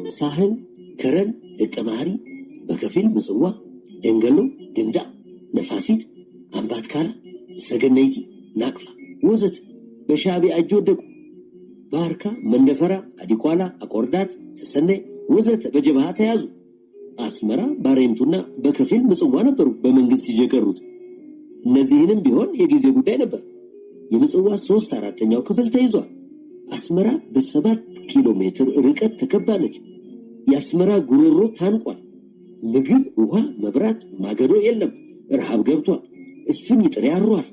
ሳህን ከረን ደቀማሪ በከፊል ምጽዋ ደንገሎ ድንዳ ነፋሲት አምባትካላ ሰገነይቲ ናቅፋ ወዘት በሻዕቢያ እጅ ወደቁ። ባርካ መንደፈራ አዲቋላ አቆርዳት ተሰነይ ወዘት በጀብሃ ተያዙ። አስመራ ባሬንቱና በከፊል ምጽዋ ነበሩ በመንግስት ይጀቀሩት። እነዚህንም ቢሆን የጊዜ ጉዳይ ነበር። የምጽዋ 3/4 ክፍል ተይዟል። አስመራ በ7 ኪሎ ሜትር ርቀት ተከባለች። የአስመራ ጉሮሮ ታንቋል። ምግብ፣ ውሃ፣ መብራት፣ ማገዶ የለም። ረሃብ ገብቷል። እሱን ይጥር ያሯል።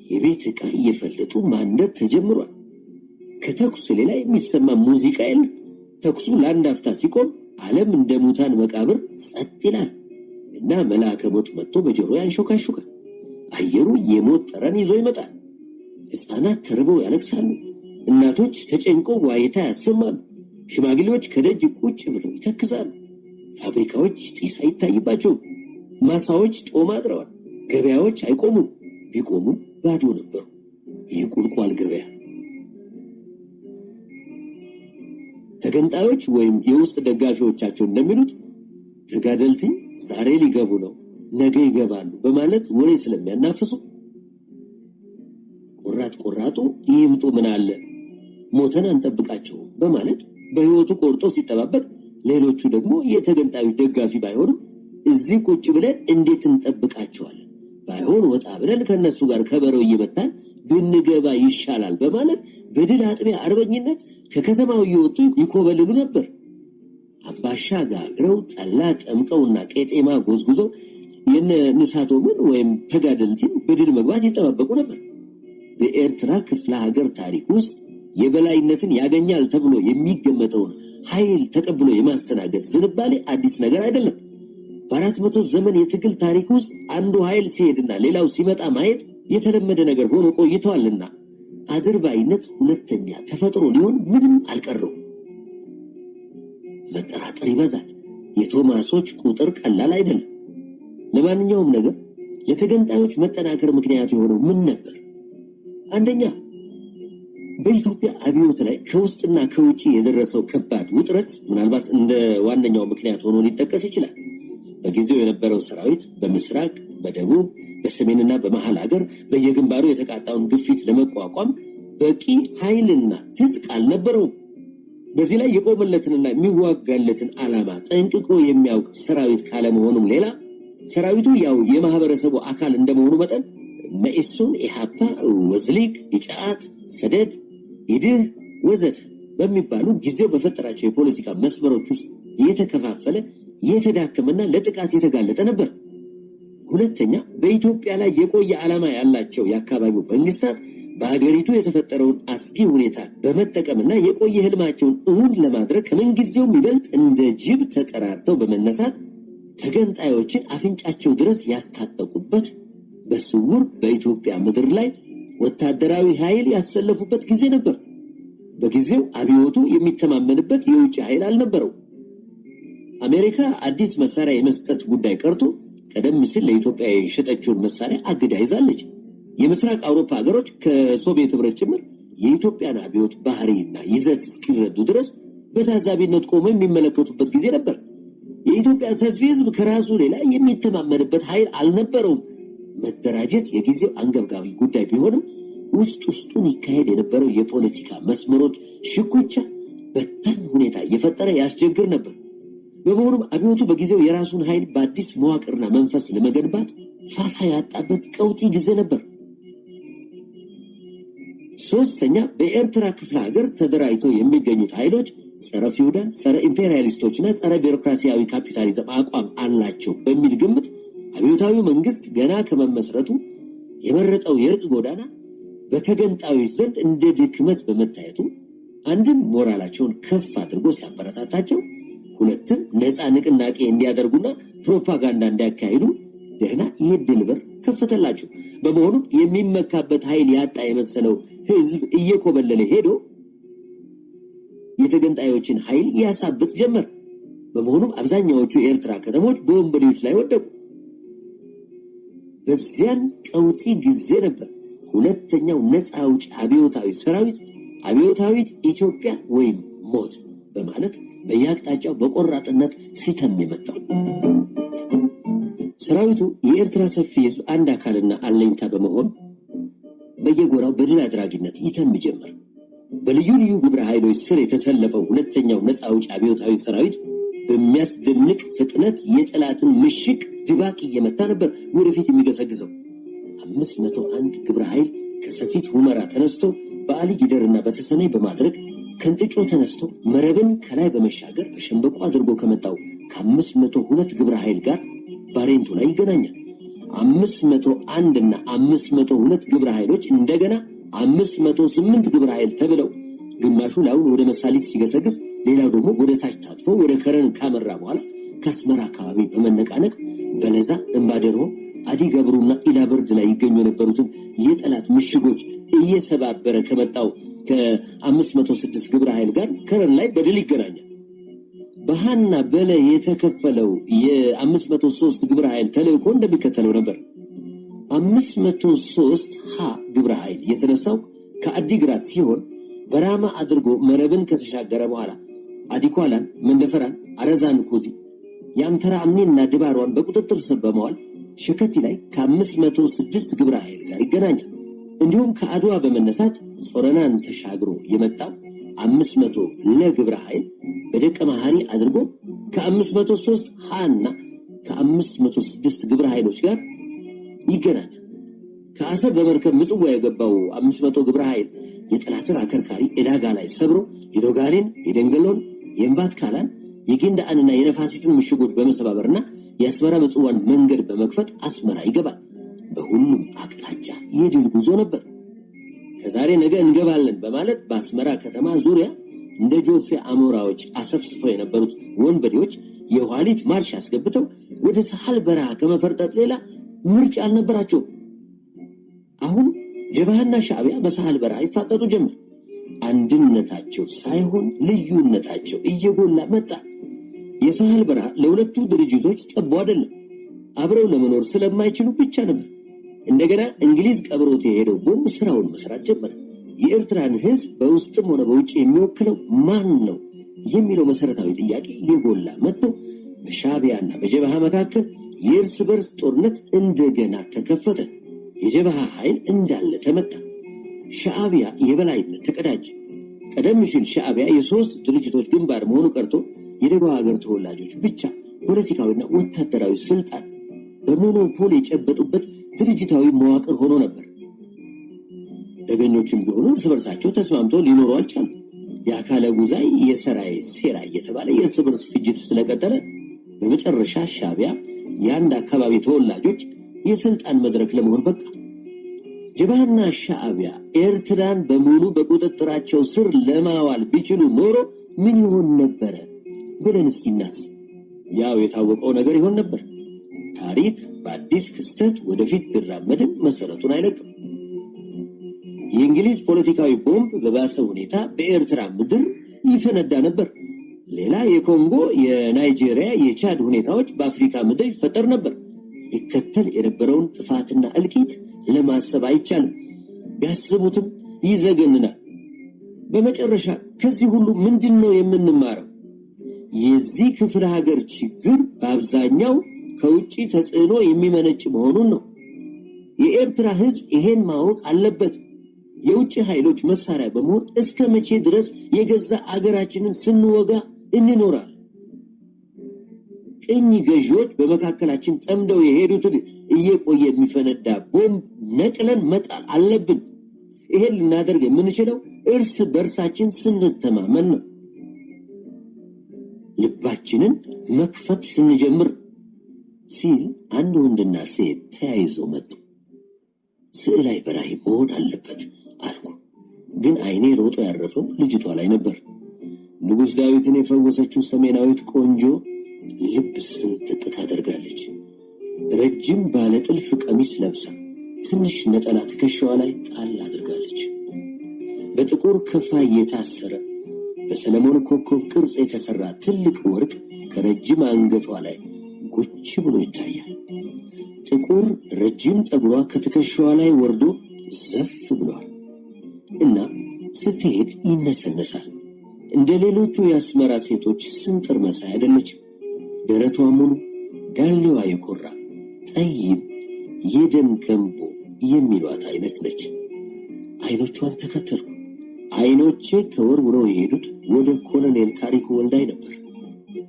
የቤት ዕቃ እየፈለጡ ማንደድ ተጀምሯል። ከተኩስ ሌላ የሚሰማ ሙዚቃ የለም። ተኩሱ ለአንድ አፍታ ሲቆም ዓለም እንደ ሙታን መቃብር ጸጥ ይላል እና መልአከ ሞት መጥቶ በጆሮ ያንሾካሹካል። አየሩ የሞት ጠረን ይዞ ይመጣል። ሕፃናት ተርበው ያለቅሳሉ። እናቶች ተጨንቀው ዋይታ ያሰማሉ። ሽማግሌዎች ከደጅ ቁጭ ብለው ይተክዛሉ። ፋብሪካዎች ጢስ አይታይባቸውም። ማሳዎች ጦም አድረዋል። ገበያዎች አይቆሙም። ቢቆሙ ባዶ ነበሩ። ይህ ቁልቋል ገበያ። ተገንጣዮች ወይም የውስጥ ደጋፊዎቻቸው እንደሚሉት ተጋደልቲ ዛሬ ሊገቡ ነው፣ ነገ ይገባሉ በማለት ወሬ ስለሚያናፍሱ ቆራጡ ይምጡ ምን አለ ሞተን አንጠብቃቸው በማለት በህይወቱ ቆርጦ ሲጠባበቅ፣ ሌሎቹ ደግሞ የተገንጣዮች ደጋፊ ባይሆኑም እዚህ ቁጭ ብለን እንዴት እንጠብቃቸዋለን፣ ባይሆን ወጣ ብለን ከነሱ ጋር ከበረው እየመታን ብንገባ ይሻላል በማለት በድል አጥቢያ አርበኝነት ከከተማው እየወጡ ይኮበልሉ ነበር። አምባሻ ጋግረው ጠላ ጠምቀውና ቄጤማ ጎዝጉዘው የነ ንሳቶምን ወይም ተጋደልቲን በድል መግባት ይጠባበቁ ነበር። በኤርትራ ክፍለ ሀገር ታሪክ ውስጥ የበላይነትን ያገኛል ተብሎ የሚገመተውን ኃይል ተቀብሎ የማስተናገድ ዝንባሌ አዲስ ነገር አይደለም። በ400 ዘመን የትግል ታሪክ ውስጥ አንዱ ኃይል ሲሄድና ሌላው ሲመጣ ማየት የተለመደ ነገር ሆኖ ቆይቷልና አድርባይነት ሁለተኛ ተፈጥሮ ሊሆን ምንም አልቀረው። መጠራጠር ይበዛል። የቶማሶች ቁጥር ቀላል አይደለም። ለማንኛውም ነገር ለተገንጣዮች መጠናከር ምክንያት የሆነው ምን ነበር? አንደኛ፣ በኢትዮጵያ አብዮት ላይ ከውስጥና ከውጪ የደረሰው ከባድ ውጥረት ምናልባት እንደ ዋነኛው ምክንያት ሆኖ ሊጠቀስ ይችላል። በጊዜው የነበረው ሰራዊት በምስራቅ፣ በደቡብ፣ በሰሜንና በመሃል ሀገር በየግንባሩ የተቃጣውን ግፊት ለመቋቋም በቂ ኃይልና ትጥቅ አልነበረውም። በዚህ ላይ የቆመለትንና የሚዋጋለትን ዓላማ ጠንቅቆ የሚያውቅ ሰራዊት ካለመሆኑም ሌላ ሰራዊቱ ያው የማህበረሰቡ አካል እንደመሆኑ መጠን መኢሶን፣ ኢሃፓ፣ ወዝሊግ፣ ኢጫት፣ ሰደድ፣ ኢድህ ወዘተ በሚባሉ ጊዜው በፈጠራቸው የፖለቲካ መስመሮች ውስጥ የተከፋፈለ የተዳከመና ለጥቃት የተጋለጠ ነበር። ሁለተኛ፣ በኢትዮጵያ ላይ የቆየ ዓላማ ያላቸው የአካባቢው መንግስታት በሀገሪቱ የተፈጠረውን አስጊ ሁኔታ በመጠቀምና የቆየ ህልማቸውን እውን ለማድረግ ከምንጊዜውም ይበልጥ እንደ ጅብ ተጠራርተው በመነሳት ተገንጣዮችን አፍንጫቸው ድረስ ያስታጠቁበት፣ በስውር በኢትዮጵያ ምድር ላይ ወታደራዊ ኃይል ያሰለፉበት ጊዜ ነበር። በጊዜው አብዮቱ የሚተማመንበት የውጭ ኃይል አልነበረው። አሜሪካ አዲስ መሳሪያ የመስጠት ጉዳይ ቀርቶ ቀደም ሲል ለኢትዮጵያ የሸጠችውን መሳሪያ አግዳ ይዛለች። የምስራቅ አውሮፓ ሀገሮች ከሶቪየት ህብረት ጭምር የኢትዮጵያን አብዮት ባህሪና ይዘት እስኪረዱ ድረስ በታዛቢነት ቆመው የሚመለከቱበት ጊዜ ነበር። የኢትዮጵያ ሰፊ ህዝብ ከራሱ ሌላ የሚተማመንበት ኃይል አልነበረውም። መደራጀት የጊዜው አንገብጋቢ ጉዳይ ቢሆንም ውስጡን ይካሄድ የነበረው የፖለቲካ መስመሮች ሽኩቻ በታኝ ሁኔታ እየፈጠረ ያስቸግር ነበር። በመሆኑም አብዮቱ በጊዜው የራሱን ኃይል በአዲስ መዋቅርና መንፈስ ለመገንባት ፋታ ያጣበት ቀውጢ ጊዜ ነበር። ሶስተኛ፣ በኤርትራ ክፍለ ሀገር ተደራጅተው የሚገኙት ኃይሎች ጸረ ፊውዳል፣ ጸረ ኢምፔሪያሊስቶችና ጸረ ቢሮክራሲያዊ ካፒታሊዝም አቋም አላቸው በሚል ግምት አብዮታዊ መንግስት ገና ከመመስረቱ የመረጠው የእርቅ ጎዳና በተገንጣዮች ዘንድ እንደ ድክመት በመታየቱ አንድም ሞራላቸውን ከፍ አድርጎ ሲያበረታታቸው፣ ሁለትም ነፃ ንቅናቄ እንዲያደርጉና ፕሮፓጋንዳ እንዲያካሂዱ ደህና የድል በር ከፈተላቸው። በመሆኑም የሚመካበት ኃይል ያጣ የመሰለው ህዝብ እየኮበለለ ሄዶ የተገንጣዮችን ኃይል ያሳብጥ ጀመር። በመሆኑም አብዛኛዎቹ የኤርትራ ከተሞች በወንበዴዎች ላይ ወደቁ። በዚያን ቀውጢ ጊዜ ነበር ሁለተኛው ነፃ አውጪ አብዮታዊ ሰራዊት አብዮታዊት ኢትዮጵያ ወይም ሞት በማለት በየአቅጣጫው በቆራጥነት ሲተም የመጣው። ሰራዊቱ የኤርትራ ሰፊ ህዝብ አንድ አካልና አለኝታ በመሆን በየጎራው በድል አድራጊነት ይተም ጀመር። በልዩ ልዩ ግብረ ኃይሎች ስር የተሰለፈው ሁለተኛው ነፃ አውጪ አብዮታዊ ሰራዊት በሚያስደንቅ ፍጥነት የጠላትን ምሽግ ድባቅ እየመታ ነበር ወደፊት የሚገሰግሰው። 501 ግብረ ኃይል ከሰቲት ሁመራ ተነስቶ በአሊ ጊደርና በተሰነይ በማድረግ ከንጥጮ ተነስቶ መረብን ከላይ በመሻገር በሸንበቆ አድርጎ ከመጣው ከ502 ግብረ ኃይል ጋር ባሬንቱ ላይ ይገናኛል። 501 እና 502 ግብረ ኃይሎች እንደገና 508 ግብረ ኃይል ተብለው ግማሹ ላዩን ወደ መሳሊት ሲገሰግስ፣ ሌላው ደግሞ ወደ ታች ታጥፎ ወደ ከረን ካመራ በኋላ ከአስመራ አካባቢ በመነቃነቅ በለዛ፣ እንባደሮ፣ አዲ ገብሩና ኢላበርድ ላይ ይገኙ የነበሩትን የጠላት ምሽጎች እየሰባበረ ከመጣው ከ506 ግብረ ኃይል ጋር ከረን ላይ በድል ይገናኛል። በሃና በለ የተከፈለው የ503 ግብረ ኃይል ተልእኮ እንደሚከተለው ነበር። 503 ሀ ግብረ ኃይል የተነሳው ከአዲግራት ሲሆን በራማ አድርጎ መረብን ከተሻገረ በኋላ አዲኳላን፣ መንደፈራን፣ አረዛን፣ ኮዚ የአምተራ አምኔና ድባሯን በቁጥጥር ስር በመዋል ሸከቲ ላይ ከ506 ግብረ ኃይል ጋር ይገናኛል። እንዲሁም ከአድዋ በመነሳት ጾረናን ተሻግሮ የመጣው 500 ለግብረ ኃይል በደቀ መሐሪ አድርጎ ከ503 ሃና ከ506 ግብረ ኃይሎች ጋር ይገናኛል። ከአሰብ በመርከብ ምጽዋ የገባው 500 ግብረ ኃይል የጠላትን አከርካሪ ዕዳጋ ላይ ሰብሮ የዶጋሌን፣ የደንገሎን፣ የእምባት ካላን፣ የጊንዳአንና የነፋሲትን ምሽጎች በመሰባበርና የአስመራ ምጽዋን መንገድ በመክፈት አስመራ ይገባል። በሁሉም አቅጣጫ የድል ጉዞ ነበር። ከዛሬ ነገ እንገባለን በማለት በአስመራ ከተማ ዙሪያ እንደ ጆፌ አሞራዎች አሰፍስፈው የነበሩት ወንበዴዎች የኋሊት ማርሽ አስገብተው ወደ ሳህል በረሃ ከመፈርጠጥ ሌላ ምርጫ አልነበራቸውም። አሁን ጀብሃና ሻዕቢያ በሳህል በረሃ ይፋጠጡ ጀመር። አንድነታቸው ሳይሆን ልዩነታቸው እየጎላ መጣ። የሳህል በረሃ ለሁለቱ ድርጅቶች ጠቦ አይደለም፣ አብረው ለመኖር ስለማይችሉ ብቻ ነበር። እንደገና እንግሊዝ ቀብሮት የሄደው ቦምብ ስራውን መስራት ጀመረ። የኤርትራን ህዝብ በውስጥም ሆነ በውጭ የሚወክለው ማን ነው የሚለው መሰረታዊ ጥያቄ እየጎላ መጥቶ በሻዕቢያና በጀብሃ መካከል የእርስ በርስ ጦርነት እንደገና ተከፈተ። የጀብሃ ኃይል እንዳለ ተመታ። ሻዕቢያ የበላይነት ተቀዳጀ። ቀደም ሲል ሻዕቢያ የሶስት ድርጅቶች ግንባር መሆኑ ቀርቶ የደቡብ ሀገር ተወላጆች ብቻ ፖለቲካዊና ወታደራዊ ስልጣን በሞኖፖል የጨበጡበት ድርጅታዊ መዋቅር ሆኖ ነበር። ደገኞችም ቢሆኑ እርስ በርሳቸው ተስማምተው ሊኖሩ አልቻሉ። የአካለ ጉዛይ የሰራይ ሴራ እየተባለ የእርስ በርስ ፍጅት ስለቀጠለ በመጨረሻ ሻዕቢያ የአንድ አካባቢ ተወላጆች የስልጣን መድረክ ለመሆን በቃ። ጀብሃና ሻዕቢያ ኤርትራን በሙሉ በቁጥጥራቸው ስር ለማዋል ቢችሉ ኖሮ ምን ይሆን ነበረ ብለን እስቲ እናስብ። ያው የታወቀው ነገር ይሆን ነበር። ታሪክ በአዲስ ክስተት ወደፊት ቢራመድም መሰረቱን አይለቅም። የእንግሊዝ ፖለቲካዊ ቦምብ በባሰ ሁኔታ በኤርትራ ምድር ይፈነዳ ነበር። ሌላ የኮንጎ፣ የናይጄሪያ፣ የቻድ ሁኔታዎች በአፍሪካ ምድር ይፈጠር ነበር። ይከተል የነበረውን ጥፋትና እልቂት ለማሰብ አይቻልም። ቢያስቡትም ይዘገንናል። በመጨረሻ ከዚህ ሁሉ ምንድን ነው የምንማረው? የዚህ ክፍለ ሀገር ችግር በአብዛኛው ከውጪ ተጽዕኖ የሚመነጭ መሆኑን ነው። የኤርትራ ህዝብ ይሄን ማወቅ አለበት። የውጭ ኃይሎች መሳሪያ በመሆን እስከ መቼ ድረስ የገዛ አገራችንን ስንወጋ እንኖራለን? ቅኝ ገዢዎች በመካከላችን ጠምደው የሄዱትን እየቆየ የሚፈነዳ ቦምብ ነቅለን መጣል አለብን። ይሄን ልናደርግ የምንችለው እርስ በርሳችን ስንተማመን ነው። ልባችንን መክፈት ስንጀምር ሲል አንድ ወንድና ሴት ተያይዘው መጡ። ስዕላይ በራይ መሆን አለበት አልኩ። ግን አይኔ ሮጦ ያረፈው ልጅቷ ላይ ነበር። ንጉሥ ዳዊትን የፈወሰችው ሰሜናዊት ቆንጆ ልብ ስንጥቅ ታደርጋለች። ረጅም ባለ ጥልፍ ቀሚስ ለብሳ ትንሽ ነጠላ ትከሻዋ ላይ ጣል አድርጋለች። በጥቁር ከፋይ የታሰረ በሰለሞን ኮከብ ቅርጽ የተሰራ ትልቅ ወርቅ ከረጅም አንገቷ ላይ ጉች ብሎ ይታያል። ጥቁር ረጅም ጠጉሯ ከትከሻዋ ላይ ወርዶ ዘፍ ብሏል እና ስትሄድ ይነሰነሳል። እንደ ሌሎቹ የአስመራ ሴቶች ስንጥር መሳይ አይደለችም። ደረቷ ሙሉ፣ ዳሌዋ የኮራ ጠይም የደም ገንቦ የሚሏት አይነት ነች። አይኖቿን ተከተልኩ። አይኖቼ ተወርውረው የሄዱት ወደ ኮሎኔል ታሪኩ ወልዳይ ነበር።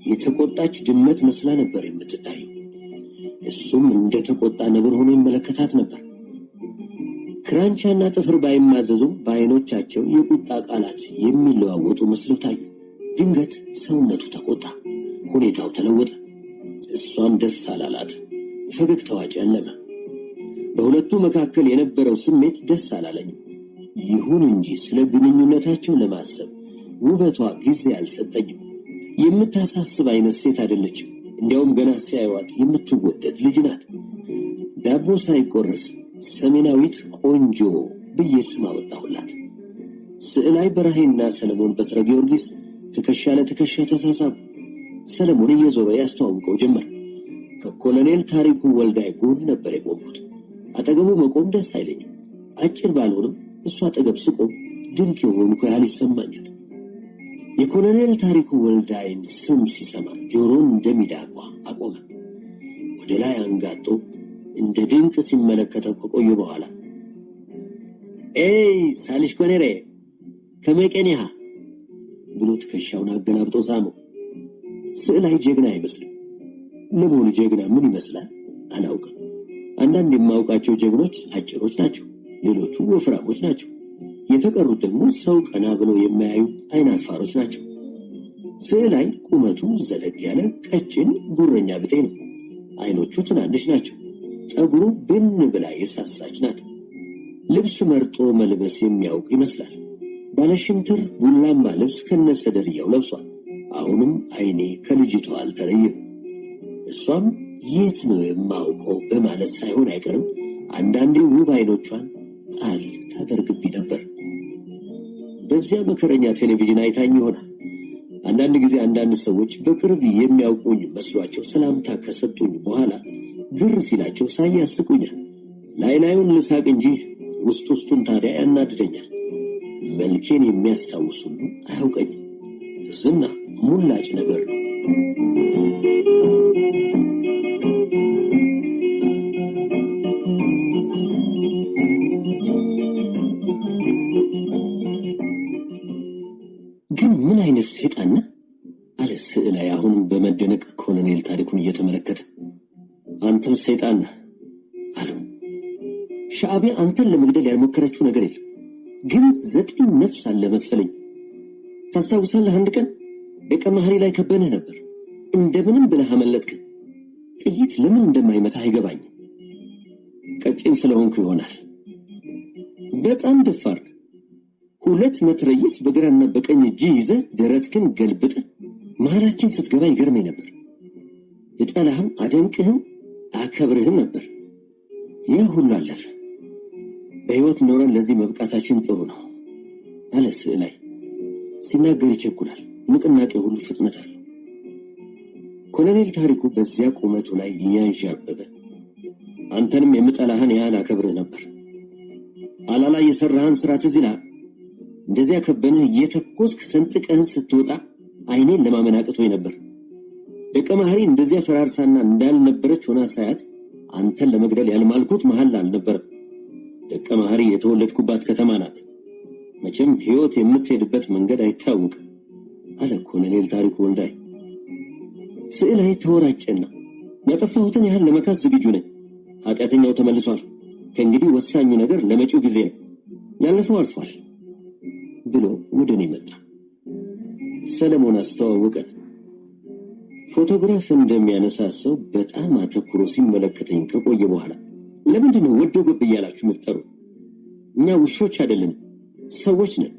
የተቆጣች ድመት መስላ ነበር የምትታየው። እሱም እንደ ተቆጣ ነብር ሆኖ ይመለከታት ነበር። ክራንቻና ጥፍር ባይማዘዙም በአይኖቻቸው የቁጣ ቃላት የሚለዋወጡ መስለው ታዩ። ድንገት ሰውነቱ ተቆጣ፣ ሁኔታው ተለወጠ። እሷም ደስ አላላት፣ ፈገግታዋ ጨለመ። በሁለቱ መካከል የነበረው ስሜት ደስ አላለኝም። ይሁን እንጂ ስለ ግንኙነታቸው ለማሰብ ውበቷ ጊዜ አልሰጠኝም። የምታሳስብ አይነት ሴት አይደለችም። እንዲያውም ገና ሲያዩዋት የምትወደድ ልጅ ናት። ዳቦ ሳይቆረስ ሰሜናዊት ቆንጆ ብዬ ስም አወጣሁላት። ስዕላይ በራሄና ሰለሞን በትረ ጊዮርጊስ ትከሻ ለትከሻ ተሳሳቡ። ሰለሞን እየዞረ ያስተዋውቀው ጀመር። ከኮሎኔል ታሪኩ ወልዳይ ጎን ነበር የቆምኩት። አጠገቡ መቆም ደስ አይለኝም። አጭር ባልሆንም እሱ አጠገብ ስቆም ድንቅ የሆንኩ ያህል ይሰማኛል። የኮሎኔል ታሪኩ ወልዳይን ስም ሲሰማ ጆሮን እንደሚዳቋ አቆመ። ወደ ላይ አንጋጦ እንደ ድንቅ ሲመለከተው ከቆየ በኋላ ኤይ ሳልሽ ኮኔሬ ከመቀኒያ ብሎ ትከሻውን አገላብጦ ሳመው። ስዕላይ ጀግና አይመስልም። ለመሆኑ ጀግና ምን ይመስላል አላውቅም። አንዳንድ የማውቃቸው ጀግኖች አጭሮች ናቸው፣ ሌሎቹ ወፍራሞች ናቸው። የተቀሩት ደግሞ ሰው ቀና ብለው የማያዩ አይናፋሮች ናቸው። ስዕላይ ቁመቱ ዘለግ ያለ ቀጭን ጉረኛ ብጤ ነው። አይኖቹ ትናንሽ ናቸው። ጠጉሩ ብን ብላ የሳሳች ናት። ልብስ መርጦ መልበስ የሚያውቅ ይመስላል። ባለሽምትር ቡላማ ልብስ ከነሰደርያው ለብሷል። አሁንም አይኔ ከልጅቷ አልተለየም። እሷም የት ነው የማውቀው በማለት ሳይሆን አይቀርም አንዳንዴ ውብ አይኖቿን ጣል ታደርግብኝ ነበር። በዚያ መከረኛ ቴሌቪዥን አይታኝ ይሆናል። አንዳንድ ጊዜ አንዳንድ ሰዎች በቅርብ የሚያውቁኝ መስሏቸው ሰላምታ ከሰጡኝ በኋላ ግር ሲላቸው ሳይ ያስቁኛል። ላይ ላዩን ልሳቅ እንጂ ውስጥ ውስጡን ታዲያ ያናድደኛል። መልኬን የሚያስታውስ ሁሉ አያውቀኝም። ዝና ሙላጭ ነገር ነው። ግን ምን አይነት ሰይጣን ነህ አለ ስዕላይ አሁንም በመደነቅ ኮሎኔል ታሪኩን እየተመለከተ። አንተም ሰይጣን ነህ አለው። ሻዕቢያ አንተን ለመግደል ያልሞከረችው ነገር የለም፣ ግን 9 ነፍስ አለ መሰለኝ። ታስታውሳለህ? አንድ ቀን ደቀ መሐሪ ላይ ከበንህ ነበር። እንደምንም ብለህ አመለጥክ። ጥይት ለምን እንደማይመታ አይገባኝም። ቀጭን ስለሆንኩ ይሆናል። በጣም ደፋር። 2 መትረየስ በግራና በቀኝ እጅ ይዘህ ደረትህን ገልብጠህ መሃላችን ስትገባ ይገርመኝ ነበር። እጠላህም አደንቅህም አከብርህም ነበር። ያ ሁሉ አለፈ። በሕይወት ኖረን ለዚህ መብቃታችን ጥሩ ነው አለ ስዕላይ። ሲናገር ይቸኩላል። ንቅናቄ ሁሉ ፍጥነት አለው። ኮሎኔል ታሪኩ በዚያ ቁመቱ ላይ እያንዣበበ አንተንም የምጠላህን ያህል አከብርህ ነበር። አላላ የሰራህን ስራ ትዝ ይልሃል? እንደዚያ ከበንህ እየተኮስክ ሰንጥቀህን ስትወጣ አይኔን ለማመን አቅቶኝ ነበር። ደቀ መሐሪ እንደዚያ ፈራርሳና እንዳልነበረች ሆና ሳያት አንተን ለመግደል ያልማልኩት መሐላ አልነበረም። ደቀ መሐሪ የተወለድኩባት ከተማ ናት። መቼም ሕይወት የምትሄድበት መንገድ አይታወቅም አለ ኮሎኔል ታሪኩ ወልዳይ። ስዕላይ ተወራጨና ያጠፋሁትን ያህል ለመካስ ዝግጁ ነኝ። ኃጢአተኛው ተመልሷል። ከእንግዲህ ወሳኙ ነገር ለመጪው ጊዜ ነው። ያለፈው አልፏል ብሎ ወደ እኔ መጣ። ሰለሞን አስተዋወቀን። ፎቶግራፍ እንደሚያነሳ ሰው በጣም አተኩሮ ሲመለከተኝ ከቆየ በኋላ ለምንድን ነው ወዶ ገብ እያላችሁ የምትጠሩ? እኛ ውሾች አይደለንም፣ ሰዎች ነን።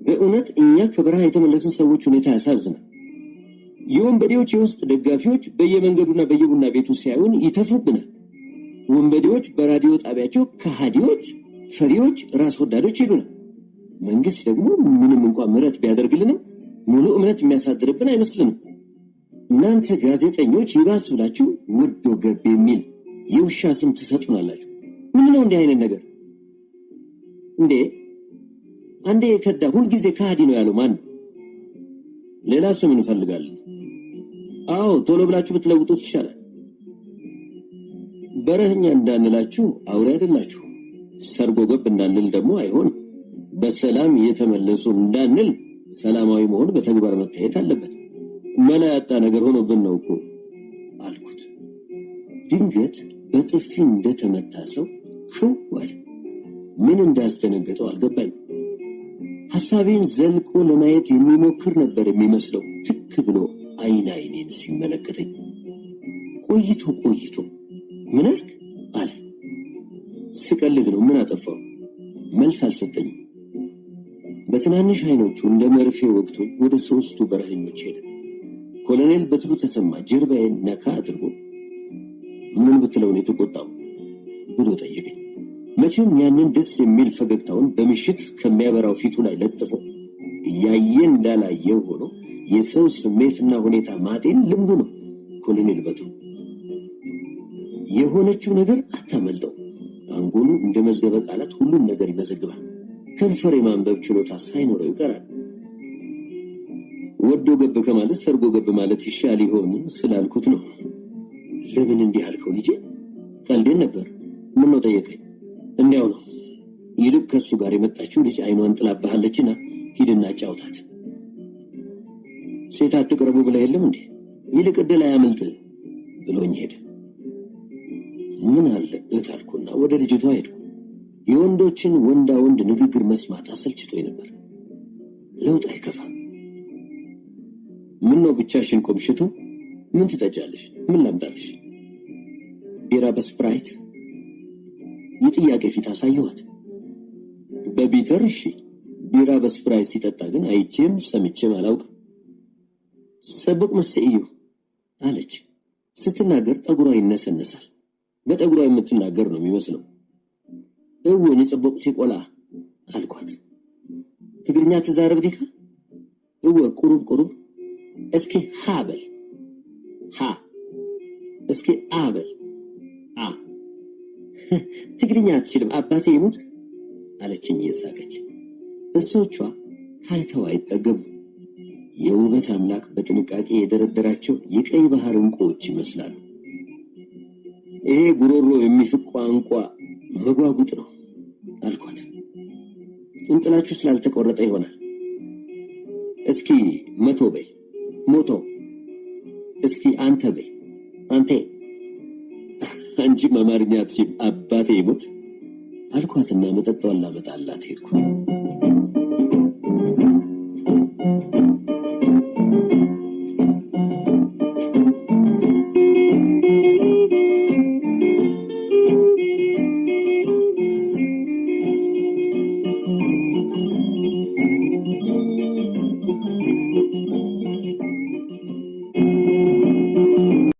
በእውነት እኛ ከበረሃ የተመለስን ሰዎች ሁኔታ ያሳዝናል። የወንበዴዎች የውስጥ ደጋፊዎች በየመንገዱና በየቡና ቤቱ ሲያዩን ይተፉብናል። ወንበዴዎች በራዲዮ ጣቢያቸው ከሃዲዎች፣ ፈሪዎች፣ ራስ ወዳዶች ይሉናል። መንግስት ደግሞ ምንም እንኳን ምሕረት ቢያደርግልንም ሙሉ እምነት የሚያሳድርብን አይመስልንም። እናንተ ጋዜጠኞች ይባስ ብላችሁ ወዶ ገብ የሚል የውሻ ስም ትሰጡናላችሁ? ምንድነው እንዲህ አይነት ነገር እንዴ? አንዴ የከዳ ሁልጊዜ ከሃዲ ነው ያለው ማን? ሌላ ስም እንፈልጋለን። አዎ ቶሎ ብላችሁ ብትለውጡት ይሻላል። በረህኛ እንዳንላችሁ አውሬ አይደላችሁ። ሰርጎ ገብ እንዳንል ደግሞ አይሆንም። በሰላም የተመለሱ እንዳንል ሰላማዊ መሆን በተግባር መታየት አለበት። መላ ያጣ ነገር ሆኖብን ነው እኮ አልኩት። ድንገት በጥፊ እንደተመታ ሰው ክው አለ። ምን እንዳስደነገጠው አልገባኝ። ሐሳቤን ዘልቆ ለማየት የሚሞክር ነበር የሚመስለው። ትክ ብሎ አይኔን ሲመለከተኝ ቆይቶ ምን አልክ አለ። ስቀልድ ነው፣ ምን አጠፋው? መልስ አልሰጠኝም። በትናንሽ አይኖቹ እንደ መርፌ ወቅቶ ወደ ሶስቱ በረሃኞች ሄደ። ኮሎኔል በትሩ ተሰማ ጀርባዬን ነካ አድርጎ ምን ብትለው ነው የተቆጣው ብሎ ጠየቀኝ። መቼም ያንን ደስ የሚል ፈገግታውን በምሽት ከሚያበራው ፊቱ ላይ ለጥፎ እያየ እንዳላየው ሆኖ የሰው ስሜትና ሁኔታ ማጤን ልምዱ ነው ኮሎኔል በትሩ። የሆነችው ነገር አታመልጠው። አንጎሉ እንደ መዝገበ ቃላት ሁሉም ነገር ይመዘግባል። ከንፈር የማንበብ ችሎታ ሳይኖረው ይቀራል። ወዶ ገብ ከማለት ሰርጎ ገብ ማለት ይሻል ይሆን ስላልኩት ነው። ለምን እንዲህ አልከው ልጄ? ቀልዴን ነበር። ምን ነው ጠየቀኝ። እንዲያው ነው። ይልቅ ከሱ ጋር የመጣችው ልጅ አይኗን ጥላባሃለችና ሂድና ጫውታት። ሴት አትቅረቡ ብለህ የለም እንዴ? ይልቅ እድል አያመልጥ ብሎኝ ሄደ። ምን አለበት አልኩና ወደ ልጅቷ ሄዱ። የወንዶችን ወንዳ ወንድ ንግግር መስማት አሰልችቶኝ ነበር። ለውጥ አይከፋም። ምን ነው ብቻሽን ቆምሽቱ? ምን ትጠጃለሽ? ምን ላምጣልሽ? ቢራ በስፕራይት? የጥያቄ ፊት አሳየኋት። በቢተር እሺ፣ ቢራ በስፕራይት ሲጠጣ ግን አይቼም ሰምቼም አላውቅም። ሰብቅ መስጠዩ አለች። ስትናገር ጠጉሯ ይነሰነሳል። በጠጉሯ የምትናገር ነው የሚመስለው። እወኝ ጸበቁ ሲቆላ አልኳት። ትግርኛ ትዛረብ ዲካ? እወ ቁሩብ እስኪ ሃበል ሃ እስኪ አበል አ ትግርኛ አትችልም አባቴ ይሙት አለችኝ እየሳቀች። ጥርሶቿ ታይተው አይጠገቡ። የውበት አምላክ በጥንቃቄ የደረደራቸው የቀይ ባህር እንቁዎች ይመስላሉ። ይሄ ጉሮሮ የሚፍቅ ቋንቋ መጓጉጥ ነው አልኳት። እንጥላችሁ ስላልተቆረጠ ይሆናል። እስኪ መቶ በይ። ሞቶ እስኪ አንተ በይ። አንተ አንቺ አማርኛ አትችይም አባቴ ይሙት አልኳትና መጠጧን ላመጣላት ሄድኩ።